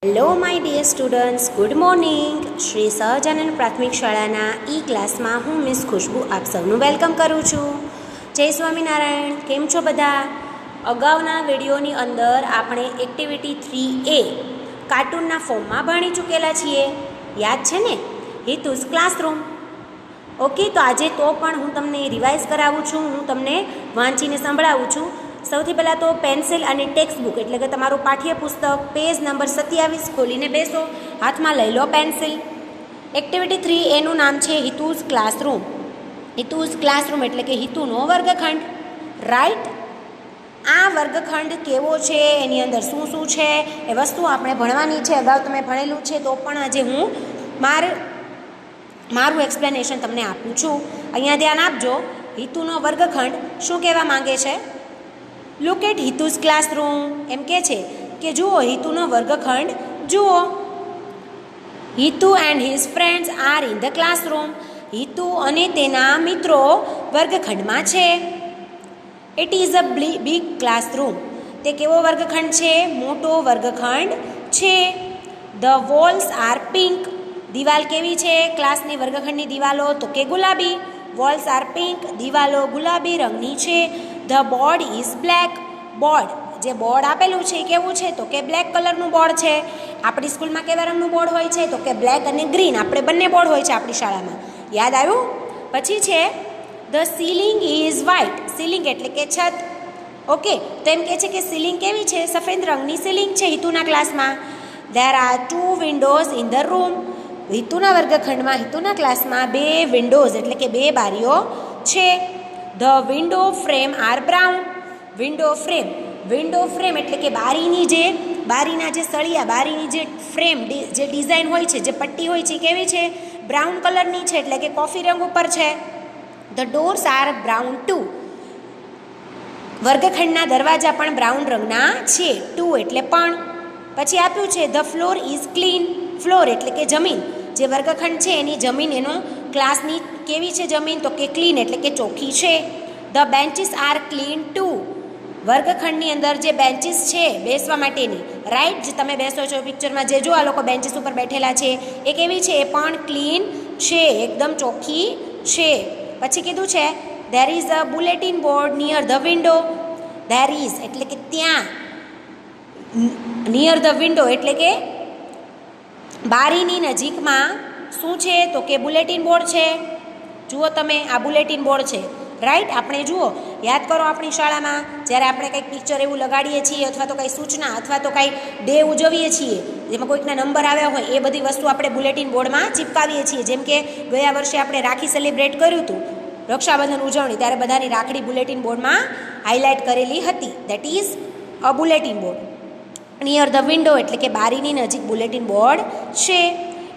Hello my dear students, good morning. Shri Sahajanand પ્રાથમિક શાળાના ક્લાસમાં હું મિસ ખુશ્બુ આપ સૌનું વેલકમ કરું છું. જય સ્વામિનારાયણ. કેમ છો બધા? અગાઉના વિડીયોની અંદર આપણે એક્ટિવિટી 3A કાર્ટૂનના ફોર્મમાં ભણી ચૂકેલા છીએ. યાદ છે ને? હિતુસ ક્લાસરૂમ. ઓકે, તો આજે તો પણ હું તમને રિવાઇઝ કરાવું છું, હું તમને વાંચીને સંભળાવું છું. સૌથી પહેલાં તો પેન્સિલ અને ટેક્સ્ટ બુક એટલે કે તમારું પાઠ્યપુસ્તક પેજ નંબર 27 ખોલીને બેસો. હાથમાં લઈ લો પેન્સિલ. એક્ટિવિટી 3A નું નામ છે હિતુસ ક્લાસરૂમ. હિતુસ ક્લાસરૂમ એટલે કે હિતુનો વર્ગખંડ. રાઈટ? આ વર્ગખંડ કેવો છે, એની અંદર શું શું છે એ વસ્તુ આપણે ભણવાની છે. અગાઉ તમે ભણેલું છે તો પણ આજે હું મારું એક્સપ્લેનેશન તમને આપું છું. અહીંયા ધ્યાન આપજો. હિતુનો વર્ગખંડ શું કહેવા માંગે છે? Look at Hitu's classroom. એમ કે છે કે જુઓ હિતુનો વર્ગખંડ જુઓ. Hitu and his friends are in the classroom. Hitu અને તેના મિત્રો વર્ગખંડમાં છે. It is a big classroom. તે કેવો વર્ગખંડ છે? મોટો વર્ગખંડ છે. The walls are pink. દિવાલ કેવી છે ક્લાસની વર્ગખંડની દિવાલો? તો કે ગુલાબી. Walls are pink. દિવાલો ગુલાબી રંગની છે. The board is black. Board, જે બોર્ડ આપેલું છે કેવું છે? તો કે બ્લેક કલરનું બોર્ડ છે. આપણી સ્કૂલમાં કેવા રંગનું બોર્ડ હોય છે? તો કે બ્લેક અને ગ્રીન. આપણે બંને બોર્ડ હોય છે આપણી શાળામાં. યાદ આવ્યું? પછી છે the ceiling is white. Ceiling એટલે કે છત. ઓકે, તો એમ કે છે કે સીલિંગ કેવી છે? સફેદ રંગની સીલિંગ છે હિતુના ક્લાસમાં. There are 2 windows in the room. હિતુના વર્ગખંડમાં, હિતુના ક્લાસમાં 2 વિન્ડોઝ એટલે કે 2 બારીઓ છે. The window frame are brown. Window frame, window frame એટલે કે બારીના જે સળિયા, બારીની જે ફ્રેમ, જે ડિઝાઇન હોય છે, જે પટ્ટી હોય છે, કેવી છે? બ્રાઉન કલરની છે એટલે કે કોફી રંગ ઉપર છે. The doors are brown too. વર્ગખંડના દરવાજા પણ બ્રાઉન રંગના છે. ટુ એટલે પણ. પછી આપ્યું છે the floor is clean. Floor એટલે કે જમીન. જે વર્ગખંડ છે એની જમીન, એનો ક્લાસની કેવી છે જમીન? તો કે ક્લીન એટલે કે ચોખ્ખી છે. The benches are clean too. વર્ગખંડની અંદર જે બેન્ચીસ છે બેસવા માટેની, રાઈટ, જે તમે બેસો છો પિક્ચરમાં જે જો આ લોકો બેન્ચીસ ઉપર બેઠેલા છે એ કેવી છે? એ પણ ક્લીન છે, એકદમ ચોખ્ખી છે. પછી કીધું છે there is a bulletin board near the window. There is એટલે કે ત્યાં, નિયર ધ વિન્ડો એટલે કે બારીની નજીકમાં શું છે? તો કે બુલેટિન બોર્ડ છે. જુઓ તમે, આ બુલેટિન બોર્ડ છે. રાઈટ? આપણે જુઓ, યાદ કરો આપણી શાળામાં જ્યારે આપણે કંઈક પિક્ચર એવું લગાડીએ છીએ અથવા તો કંઈ સૂચના અથવા તો કંઈ ડે ઉજવીએ છીએ જેમાં કોઈકના નંબર આવ્યા હોય, એ બધી વસ્તુ આપણે બુલેટિન બોર્ડમાં ચિપકાવીએ છીએ. જેમ કે ગયા વર્ષે આપણે રાખી સેલિબ્રેટ કર્યું હતું, રક્ષાબંધન ઉજવણી, ત્યારે બધાની રાખડી બુલેટિન બોર્ડમાં હાઇલાઇટ કરેલી હતી. That is a bulletin board. Near the window એટલે કે બારીની નજીક બુલેટિન બોર્ડ છે.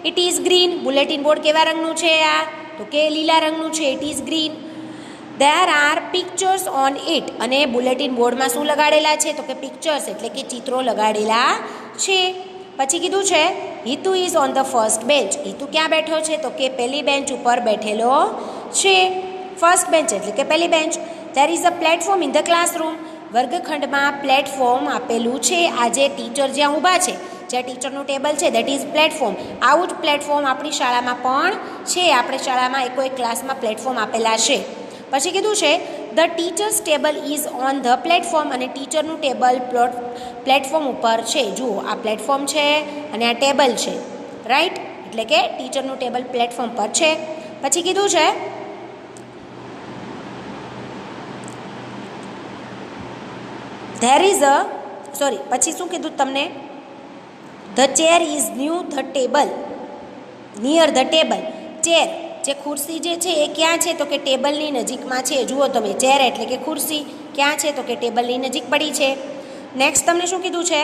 It is green. Bulletin board કેવા રંગનું છે? આ તો કે લીલા રંગનું છે. It is green. There are pictures on it. અને બુલેટિન બોર્ડમાં શું લગાડેલા છે? તો કે પિક્ચર્સ એટલે કે ચિત્રો લગાડેલા છે. પછી કીધું છે Hitu is on the first bench. Hitu ક્યાં બેઠો છે? તો કે પહેલી બેન્ચ ઉપર બેઠેલો છે. ફર્સ્ટ બેન્ચ એટલે કે પહેલી bench. There is a platform in the classroom. વર્ગખંડમાં પ્લેટફોર્મ આપેલું છે. આ જે ટીચર જ્યાં ઊભા છે, જ્યાં ટીચરનું ટેબલ છે, દેટ ઇઝ પ્લેટફોર્મ. આવું જ પ્લેટફોર્મ આપણી શાળામાં પણ છે. આપણી શાળામાં એક ક્લાસમાં પ્લેટફોર્મ આપેલા છે. પછી કીધું છે the teachers table is on the platform. અને ટીચરનું ટેબલ પ્લેટફોર્મ ઉપર છે. જુઓ, આ પ્લેટફોર્મ છે અને આ ટેબલ છે. રાઈટ? એટલે કે ટીચરનું ટેબલ પ્લેટફોર્મ પર છે. પછી કીધું છે ધેર ઇઝ અ પછી શું કીધું તમને? The chair is near the table. Chair, જે ખુરશી જે છે એ ક્યાં છે? તો કે ટેબલની નજીકમાં છે. જુઓ તમે, ચેર એટલે કે ખુરશી ક્યાં છે? તો કે ટેબલની નજીક પડી છે. નેક્સ્ટ તમને શું કીધું છે?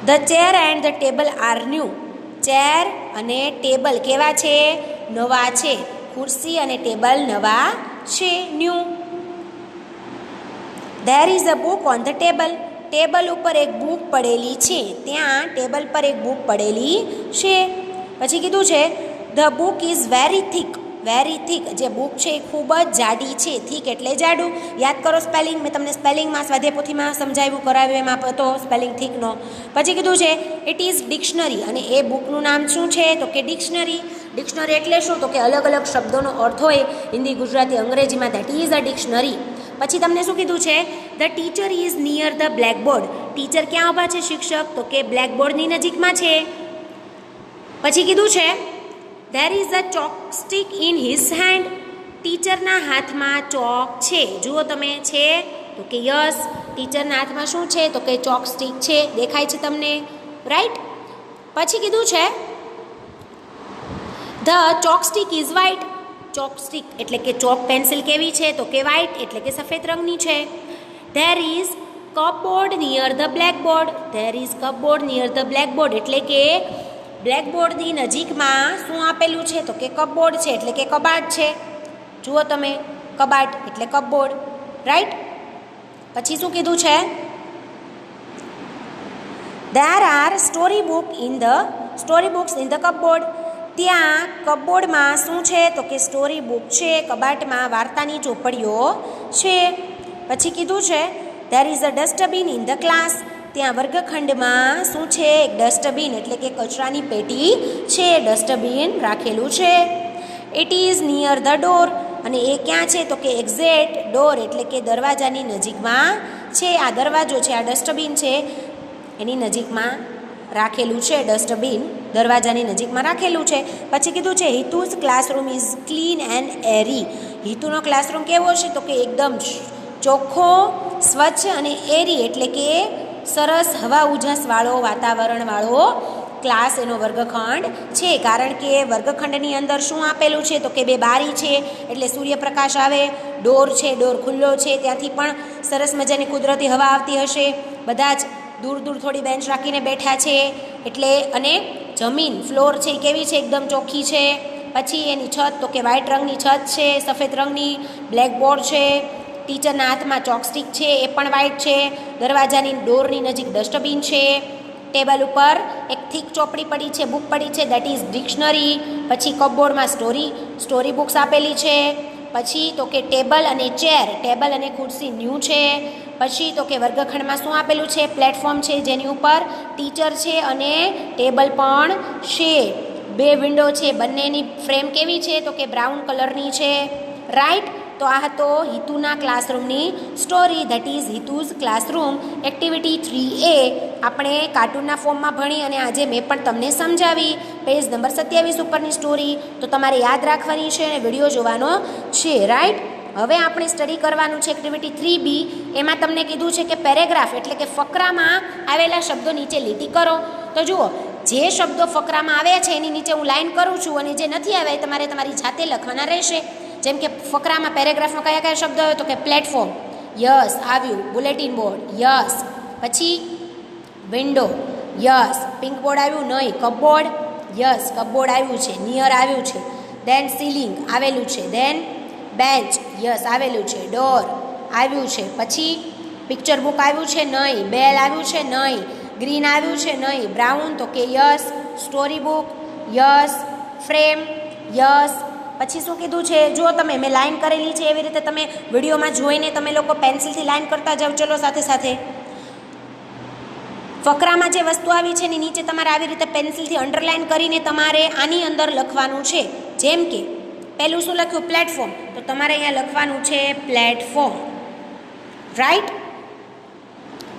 The chair and the table are new. Chair અને ટેબલ કેવા છે? નવા છે. ખુરશી અને ટેબલ નવા છે, new. There is a book on the table. Table ઉપર એક બુક પડેલી છે. ત્યાં ટેબલ પર એક બુક પડેલી છે. પછી કીધું છે the book is very thick. Very thick. જે બુક છે એ ખૂબ જ જાડી છે. થીક એટલે જાડું. યાદ કરો સ્પેલિંગ, મેં તમને સ્પેલિંગમાં સ્વાધ્યાયપોથીમાં સમજાવ્યું કરાવ્યું, એમાં હતો સ્પેલિંગ થીકનો. પછી કીધું છે ઇટ ઇઝ ડિક્શનરી, અને એ બુકનું નામ શું છે તો કે ડિક્શનરી. ડિક્શનરી એટલે શું તો કે અલગ અલગ શબ્દોનો અર્થ હોય હિન્દી, ગુજરાતી, અંગ્રેજીમાં. That is a dictionary. પછી તમને શું કીધું છે? The teacher is near the blackboard. Teacher ક્યાં ઊભા છે શિક્ષક તો કે બ્લેકબોર્ડની નજીકમાં છે. પછી કીધું છે there is a chalk stick in his hand. ટીચરના હાથમાં ચોક છે. જુઓ તમે, છે તો કે યસ. ટીચરના હાથમાં શું છે તો કે ચોકસ્ટિક છે. દેખાય છે તમને? રાઈટ. પછી કીધું છે ધ ચોકસ્ટિક ઇઝ વ્હાઇટ. ચોકસ્ટિક એટલે કે ચોક પેન્સિલ કેવી છે તો કે વ્હાઇટ એટલે કે સફેદ રંગની છે. There is cupboard near the blackboard. There is cupboard near the blackboard એટલે કે બ્લેકબોર્ડની નજીકમાં શું આપેલું છે તો કે કપબોર્ડ છે એટલે કે કબાટ છે. જુઓ તમે, કબાટ એટલે કપબોર્ડ. રાઈટ. પછી શું કીધું છે? There are story books in the cupboard. ત્યાં કપબોર્ડમાં શું છે તો કે સ્ટોરી બુક છે. કબાટમાં વાર્તાની ચોપડીઓ છે. પછી કીધું છે there is a dustbin in the class. ત્યાં વર્ગખંડમાં શું છે? એક ડસ્ટબિન એટલે કે કચરાની પેટી છે. ડસ્ટબિન રાખેલું છે. It is near the door, અને એ ક્યાં છે તો કે એક્ઝેક્ટ ડોર એટલે કે દરવાજાની નજીકમાં છે. આ દરવાજો છે, આ ડસ્ટબિન છે, એની નજીકમાં રાખેલું છે. ડસ્ટબિન દરવાજાની નજીકમાં રાખેલું છે. પછી કીધું છે Hitu's classroom is clean and airy. હિતુનો ક્લાસરૂમ કેવો છે તો કે એકદમ ચોખ્ખો, સ્વચ્છ અને એરી એટલે કે સરસ હવા ઉજાસવાળો, વાતાવરણવાળો ક્લાસ એનો વર્ગખંડ છે. કારણ કે વર્ગખંડની અંદર શું આપેલું છે તો કે 2 બારી છે એટલે સૂર્યપ્રકાશ આવે. ડોર છે, ડોર ખુલ્લો છે, ત્યાંથી પણ સરસ મજાની કુદરતી હવા આવતી હશે. બધા જ દૂર દૂર થોડી બેન્ચ રાખીને બેઠા છે એટલે. અને જમીન ફ્લોર છે એ કેવી છે? એકદમ ચોખ્ખી છે. પછી એની છત તો કે વ્હાઇટ રંગની છત છે, સફેદ રંગની. બ્લેકબોર્ડ છે. ટીચરના હાથમાં ચોકસ્ટિક છે, એ પણ વ્હાઇટ છે. દરવાજાની ડોરની નજીક ડસ્ટબિન છે. ટેબલ ઉપર એક થીક ચોપડી પડી છે, બુક પડી છે, દેટ ઇઝ ડિક્શનરી. પછી કપબોર્ડમાં સ્ટોરી બુક્સ આપેલી છે. પછી તો કે ટેબલ અને ચેર, ટેબલ અને ખુરશી ન્યૂ છે. પછી તો કે વર્ગખંડમાં શું આપેલું છે? પ્લેટફોર્મ છે જેની ઉપર ટીચર છે અને ટેબલ પણ છે. 2 વિન્ડો છે, બંનેની ફ્રેમ કેવી છે તો કે બ્રાઉન કલરની છે. રાઈટ. તો આ હતો હિતુના ક્લાસરૂમની story. That is Hitu's classroom. Activity 3A આપણે કાર્ટૂનના ફોર્મમાં ભણી અને આજે મેં પણ તમને સમજાવી. પેજ નંબર 27 ઉપરની સ્ટોરી તો તમારે યાદ રાખવાની છે અને વિડીયો જોવાનો છે. રાઈટ. હવે આપણે સ્ટડી કરવાનું છે એક્ટિવિટી 3B. એમાં તમને કીધું છે કે પેરેગ્રાફ એટલે કે ફકરામાં આવેલા શબ્દો નીચે લીટી કરો. તો જુઓ, જે શબ્દો ફકરામાં આવ્યા છે એની નીચે હું લાઈન કરું છું અને જે નથી આવ્યા એ તમારે તમારી જાતે લખવાના રહેશે. જેમ કે ફકરામાં પેરેગ્રાફમાં કયા કયા શબ્દો આવ્યો તો કે પ્લેટફોર્મ, યસ આવ્યું. Bulletin board, yes. પછી વિન્ડો, યસ. પિંક બોર્ડ આવ્યું નહીં. કપબોર્ડ, યસ કપબોર્ડ આવ્યું છે. નિયર આવ્યું છે. દેન સીલિંગ આવેલું છે. દેન બેન્ચ, યસ આવેલું છે. ડોર આવ્યું છે. પછી પિક્ચર બુક આવ્યું છે નહીં. બેલ આવ્યું છે નહીં. ગ્રીન આવ્યું છે નહીં. બ્રાઉન તો કે yes. Story book, yes. Frame, yes. પછી શું કીધું છે? જો તમે મેં લાઈન કરેલી છે એવી રીતે તમે વિડીયોમાં જોઈને તમે લોકો પેન્સિલથી લાઈન કરતા જાઓ. ચલો સાથે સાથે ફકરામાં જે વસ્તુ આવી છે એની નીચે તમારે આવી રીતે પેન્સિલથી અંડરલાઈન કરીને તમારે આની અંદર લખવાનું છે. જેમ કે પહેલું શું લખ્યું? પ્લેટફોર્મ. તો તમારે અહીંયા લખવાનું છે પ્લેટફોર્મ. રાઈટ.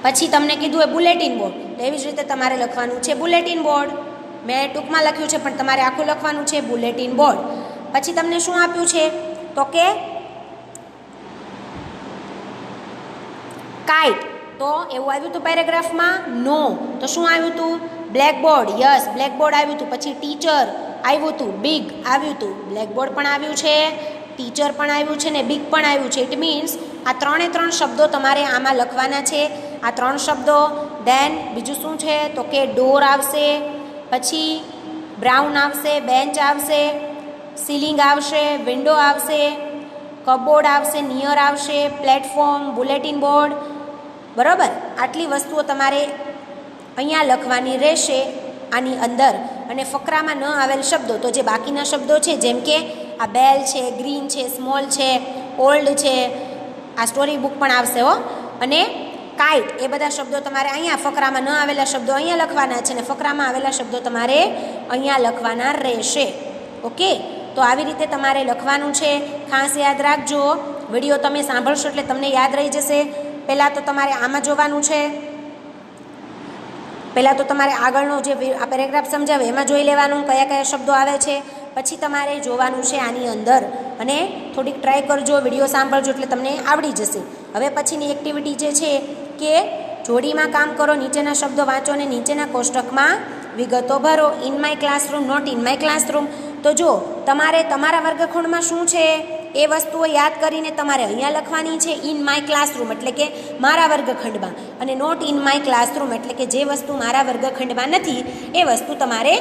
પછી તમને કીધું એ બુલેટિન બોર્ડ, તો એવી જ રીતે તમારે લખવાનું છે બુલેટિન બોર્ડ. મેં ટૂંકમાં લખ્યું છે પણ તમારે આખું લખવાનું છે બુલેટિન બોર્ડ. પછી તમને શું આપ્યું છે તો કે કાઇટ. તો એવું આવ્યું હતું પેરેગ્રાફમાં? નો. તો શું આવ્યું હતું? બ્લેકબોર્ડ, યસ બ્લેકબોર્ડ આવ્યું હતું. પછી ટીચર આવ્યું હતું. બિગ આવ્યું હતું. બ્લેકબોર્ડ પણ આવ્યું છે, ટીચર પણ આવ્યું છે ને બિગ પણ આવ્યું છે. ઇટ મીન્સ આ 3 શબ્દો તમારે આમાં લખવાના છે. આ 3 શબ્દો. દેન બીજું શું છે તો કે ડોર આવશે. પછી બ્રાઉન આવશે. બેન્ચ આવશે. સીલિંગ આવશે. વિન્ડો આવશે. કપબોર્ડ આવશે. નિયર આવશે. Platform, bulletin board. બરાબર. આટલી વસ્તુઓ તમારે અહીંયા લખવાની રહેશે આની અંદર. અને ફકરામાં ન આવેલ શબ્દો, તો જે બાકીના શબ્દો છે જેમ કે આ બેલ છે, ગ્રીન છે, સ્મોલ છે, ઓલ્ડ છે, આ સ્ટોરી બુક પણ આવશે હો. અને કાઇટ, એ બધા શબ્દો તમારે અહીંયા ફકરામાં ન આવેલા શબ્દો અહીંયા લખવાના છે, અને ફકરામાં આવેલા શબ્દો તમારે અહીંયા લખવાના રહેશે. ઓકે, તો આવી રીતે તમારે લખવાનું છે. ખાસ યાદ રાખજો, વિડીયો તમે સાંભળશો એટલે તમને યાદ રહી જશે. પહેલાં તો તમારે આમાં જોવાનું છે, પહેલાં તો તમારે આગળનો જે આ પેરેગ્રાફ સમજાવે એમાં જોઈ લેવાનું કયા કયા શબ્દો આવે છે. પછી તમારે જોવાનું છે આની અંદર, અને થોડીક ટ્રાય કરજો, વિડીયો સાંભળજો એટલે તમને આવડી જશે. હવે પછીની એક્ટિવિટી જે છે કે જોડીમાં કામ કરો, નીચેના શબ્દો વાંચો અને નીચેના કોષ્ટકમાં વિગતો ભરો. In my classroom, not in my classroom. તો જો તમારે તમારા વર્ગખંડમાં શું છે એ વસ્તુઓ યાદ કરીને તમારે અહીંયા લખવાની છે. ઇન માય ક્લાસરૂમ એટલે કે મારા વર્ગખંડમાં, અને નોટ ઇન માય ક્લાસરૂમ એટલે કે જે વસ્તુ મારા વર્ગખંડમાં નથી એ વસ્તુ તમારે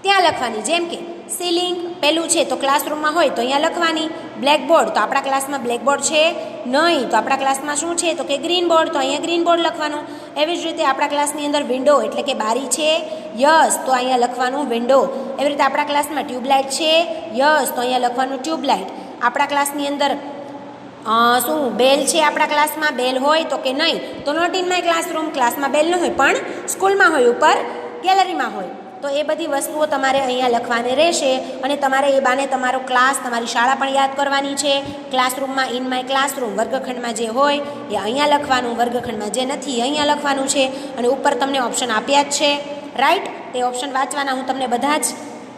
ત્યાં લખવાની. જેમ કે સીલિંગ પહેલું છે તો ક્લાસરૂમમાં હોય તો અહીંયા લખવાની. બ્લેકબોર્ડ, તો આપણા ક્લાસમાં બ્લેકબોર્ડ છે નહીં, તો આપણા ક્લાસમાં શું છે તો કે ગ્રીન બોર્ડ, તો અહીંયા ગ્રીન બોર્ડ લખવાનું. એવી જ રીતે આપણા ક્લાસની અંદર વિન્ડો એટલે કે બારી છે, યસ, તો અહીંયા લખવાનું વિન્ડો. એવી રીતે આપણા ક્લાસમાં ટ્યુબલાઇટ છે, યસ, તો અહીંયા લખવાનું ટ્યુબલાઇટ. આપણા ક્લાસની અંદર શું બેલ છે, આપણા ક્લાસમાં બેલ હોય તો કે નહીં, તો નોટ ઇન માય ક્લાસરૂમ, ક્લાસમાં બેલ ન હોય પણ સ્કૂલમાં હોય, ઉપર ગેલેરીમાં હોય. તો એ બધી વસ્તુઓ તમારે અહીંયા લખવાની રહેશે, અને તમારે એ બાને તમારો ક્લાસ, તમારી શાળા પણ યાદ કરવાની છે. ક્લાસરૂમમાં ઇન માય ક્લાસરૂમ, વર્ગખંડમાં જે હોય એ અહીંયા લખવાનું, વર્ગખંડમાં જે નથી અહીંયા લખવાનું છે. અને ઉપર તમને ઓપ્શન આપ્યા જ છે, રાઈટ, તે ઓપ્શન વાંચવાના. હું તમને બધા જ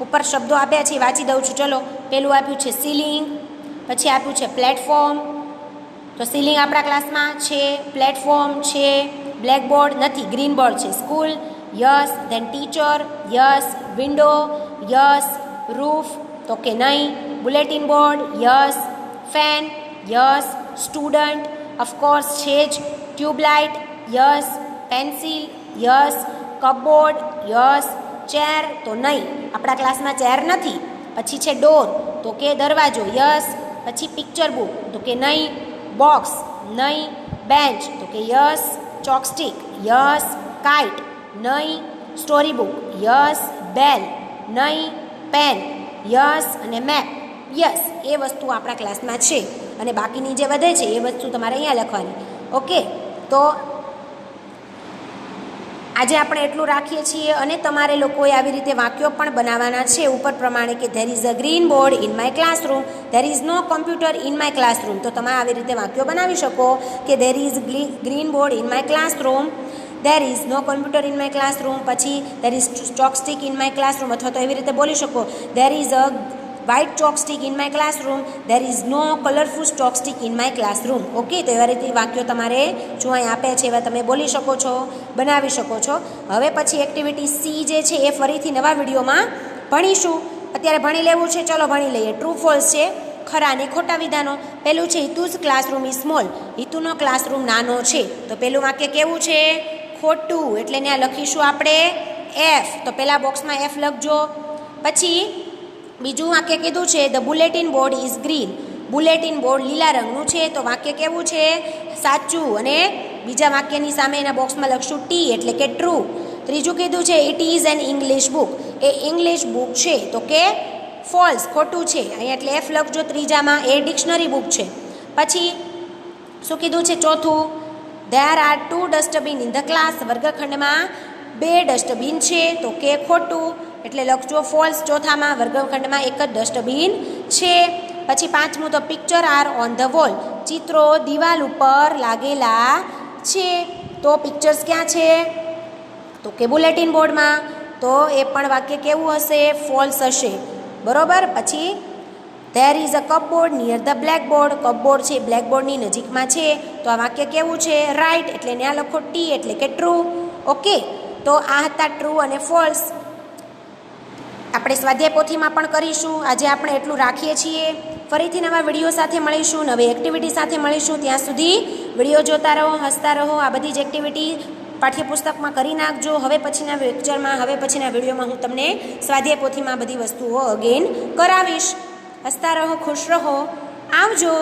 ઉપર શબ્દો આપ્યા છે વાંચી દઉં છું. ચલો, પેલું આપ્યું છે સીલિંગ, પછી આપ્યું છે પ્લેટફોર્મ. તો સીલિંગ આપણા ક્લાસમાં છે, પ્લેટફોર્મ છે, બ્લેકબોર્ડ નથી, ગ્રીન બોર્ડ છે, school, yes, then teacher, yes, window, yes, roof તો કે નહીં, bulletin board, yes, fan, yes, student of course છે જ, tubelight, yes, pencil, yes, cupboard, yes, chair તો નહીં, આપણા ક્લાસમાં ચેર નથી. પછી છે ડોર તો કે દરવાજો, યસ, પછી પિક્ચર બુક તો કે નહીં, બોક્સ નહીં, બેન્ચ તો કે યસ, ચોકસ્ટિક, યસ, કાઇટ નહીં, સ્ટોરી બુક, યસ, બેલ નહીં, પેન, યસ, અને મેપ, યસ. એ વસ્તુ આપણા ક્લાસમાં છે, અને બાકીની જે વધે છે એ વસ્તુ તમારે અહીંયા લખવાની. ઓકે, તો આજે આપણે એટલું રાખીએ છીએ, અને તમારે લોકોએ આવી રીતે વાક્યો પણ બનાવવાના છે ઉપર પ્રમાણે કે there is a green board in my classroom, there is no computer in my classroom. તો તમે આવી રીતે વાક્યો બનાવી શકો કે there is green board in my classroom, there is no computer in my classroom, પછી there is chalkstick in my classroom, અથવા તો એવી રીતે બોલી શકો there is a white chalkstick in my classroom, there is no colorful chalkstick in my classroom. Okay, તો એવા રીતે વાક્યો તમારે જો અહીં આપ્યા છે એવા તમે બોલી શકો છો, બનાવી શકો છો. હવે પછી એક્ટિવિટી સી જે છે એ ફરીથી નવા વિડીયોમાં ભણીશું. અત્યારે ભણી લેવું છે, ચલો ભણી લઈએ. ટ્રુ ફોલ્સ છે, ખરા ને ખોટા વિધાનો. પહેલું છે Hitu's classroom is small, હિતુનો classroom નાનો છે. તો પહેલું વાક્ય કેવું છે? ખોટું, એટલે ત્યાં લખીશું આપણે એફ. તો પહેલા બોક્સમાં એફ લખજો. પછી બીજું વાક્ય કીધું છે the bulletin board is green, bulletin board લીલા રંગનું છે. તો વાક્ય કેવું છે? સાચું. અને બીજા વાક્યની સામે એના બોક્સમાં લખશું ટી એટલે કે ટ્રુ. ત્રીજું કીધું છે it is an English book, A English book છે. તો કે ફોલ્સ, ખોટું છે. અહીંયા એટલે એફ લખજો ત્રીજામાં, એ ડિક્શનરી બુક છે. પછી શું કીધું છે? ચોથું there are 2 dustbin in the class, વર્ગખંડમાં 2 ડસ્ટબિન છે. તો કે ખોટું, એટલે લખજો ફોલ્સ ચોથામાં, વર્ગખંડમાં 1 જ ડસ્ટબિન છે. પછી પાંચમું તો picture are on the wall, ચિત્રો દિવાલ ઉપર લાગેલા છે. તો પિક્ચર્સ ક્યાં છે? તો કે બુલેટિન બોર્ડમાં. તો એ પણ વાક્ય કેવું હશે? ફોલ્સ હશે, બરોબર. પછી there is a cupboard near the blackboard, cupboard છે બ્લેકબોર્ડની નજીકમાં છે. તો આ વાક્ય કેવું છે? રાઈટ, એટલે ત્યાં લખો ટી એટલે કે ટ્રુ. ઓકે, તો આ હતા ટ્રુ અને ફોલ્સ. આપણે સ્વાધ્યાય પોથીમાં પણ કરીશું. આજે આપણે એટલું રાખીએ છીએ. ફરીથી નવા વિડીયો સાથે મળીશું, નવી એક્ટિવિટી સાથે મળીશું. ત્યાં સુધી વિડીયો જોતા રહો, હસતા રહો. આ બધી જ એક્ટિવિટી પાઠ્યપુસ્તકમાં કરી નાખજો. હવે પછીના લેક્ચરમાં, હવે પછીના વિડીયોમાં હું તમને સ્વાધ્યાય પોથીમાં બધી વસ્તુઓ અગેન કરાવીશ. હસતા રહો, ખુશ રહો. આવજો.